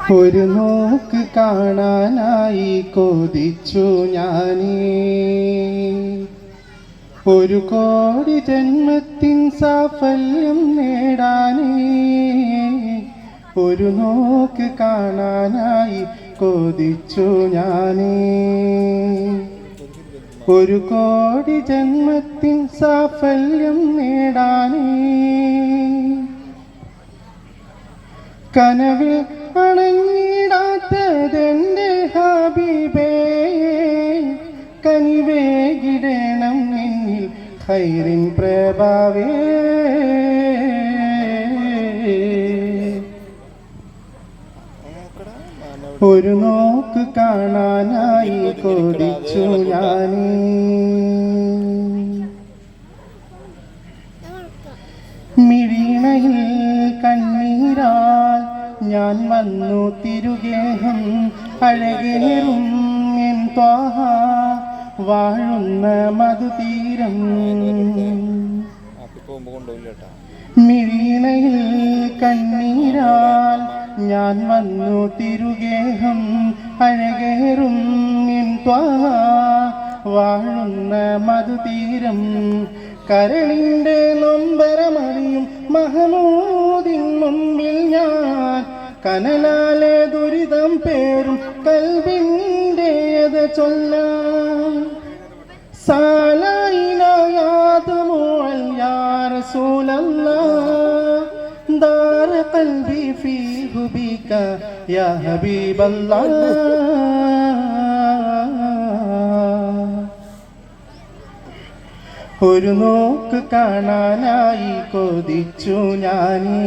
ഒരു നോക്ക് കാണാനായി കൊതിച്ചു ഞാനേ, ഒരു കോടി ജന്മത്തിൻ സാഫല്യം നേടാനേ. ഒരു നോക്ക് കാണാനായി കൊതിച്ചു ഞാനേ, ഒരു കോടി ജന്മത്തിൻ സാഫല്യം നേടാനേ. കനവിൽ അണഞ്ഞിടാത്തതെൻ്റെ ഹബീബേ, കനിവേകിടണം എന്നിൽ ഖൈറിൻ പ്രഭാവേ. ഒരു നോക്ക് കാണാനായി കൊതിച്ചു ഞാനേ, മിഴിണയിൽ കണ്ണീരാൽ ഞാൻ വന്നു തിരുഗേഹം. അഴകേറും എൻ ത്വാഹ വാഴുന്ന മധുതീരം. മിഴിണയിൽ കണ്ണീരാൽ ഞാൻ വന്നു തിരുഗേഹം. അഴകേറും എൻ ത്വാഹ വാഴുന്ന മധുതീരം. കരളിൻ്റെ നൊമ്പരമറിയും മഹമൂദിൻ മുമ്പിൽ ഞാൻ കനലാലെ ദുരിതം പേറും കൽബിൻ്റെ അത് ചൊല്ലാം. സാലായിനായാതുമോൾ യാ റസൂലല്ലാഹ്, ദാര ഖൽബി ഫീ ഹുബിക യാ ഹബീബല്ലാഹ്. ഒരു നോക്ക് കാണാനായി കൊതിച്ചു ഞാനേ,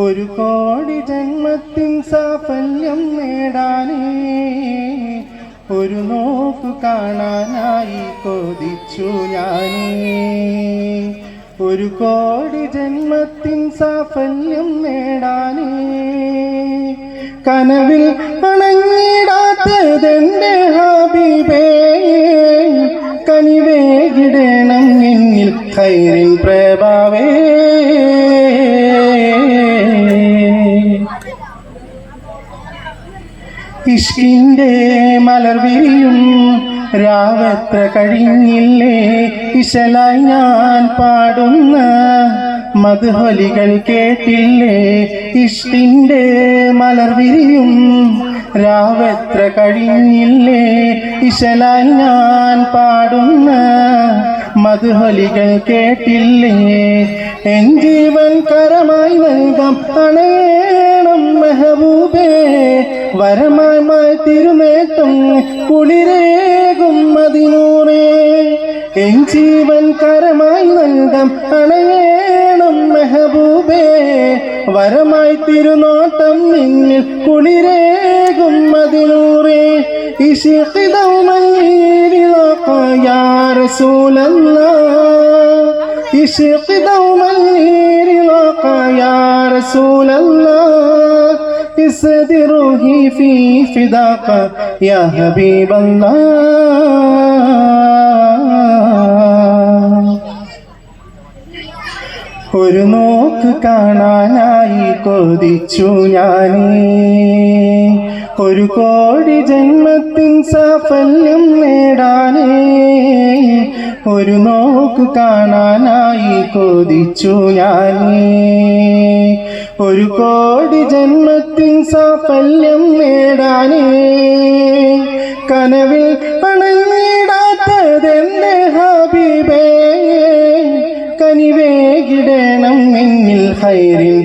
ഒരു കോടി ജന്മത്തിൻ സാഫല്യം നേടാനേ. ഒരു നോക്ക് കാണാനായി കൊതിച്ചു ഞാനേ, ഒരു കോടി ജന്മത്തിൻ സാഫല്യം നേടാനേ. കനവിൽ അണഞ്ഞിടാത്തതെൻ്റെ ഹബീബേ, കനിവേകിടണം എന്നിൽ ഖൈറിൻ പ്രഭാവേ. ഇഷ്കിൻ്റെ മലർവിരിയും രാവെത്ര കഴിഞ്ഞില്ലേ, ഇശലായി ഞാൻ പാടുന്ന മദ്ഹൊലികൾ കേട്ടില്ലേ. ഇഷ്കിൻ്റെ മലർവിരിയും രാവെത്ര കഴിഞ്ഞില്ലേ, ഇശലായി ഞാൻ പാടുന്ന മദ്ഹൊലികൾ കേട്ടില്ലേ. എൻ ജീവൻ കരമായി നൽകാം അണയണം മെഹബൂബേ, വരമായി തിരുനേട്ടം കുളിരേകും മദിനൂറേ. എൻ ജീവൻ കരമായി നൽകാം അണയണം മെഹബൂബേ, വരമായി തിരുനോട്ടം നിന്നിൽ കുളിരേകും മദിനൂറേ. ഇശ്ഖ് ദൗമൻ ലിഖാ യാ റസൂലല്ലാഹ്, ഇശ്ഖ് ദൗമൻ ലിഖാ യാ റസൂലല്ലാഹ്, ഇസ്ദി റൂഹി ഫീ ഫിദാക യാ ഹബീബല്ലാഹ്. ഒരു നോക്ക് കാണാനായി കൊതിച്ചു ഞാനേ, ഒരു കോടി ജന്മത്തിൻ സാഫല്യം നേടാനേ. ഒരു നോക്ക് കാണാനായി കൊതിച്ചു ഞാനേ, ഒരു കോടി ജന്മത്തിൻ സാഫല്യം നേടാനേ. കനവിൽ അണഞ്ഞിടാത്തതെൻ്റെ ഹബീബേ, കനിവേകിടണം എന്നിൽ ഖൈറിൻ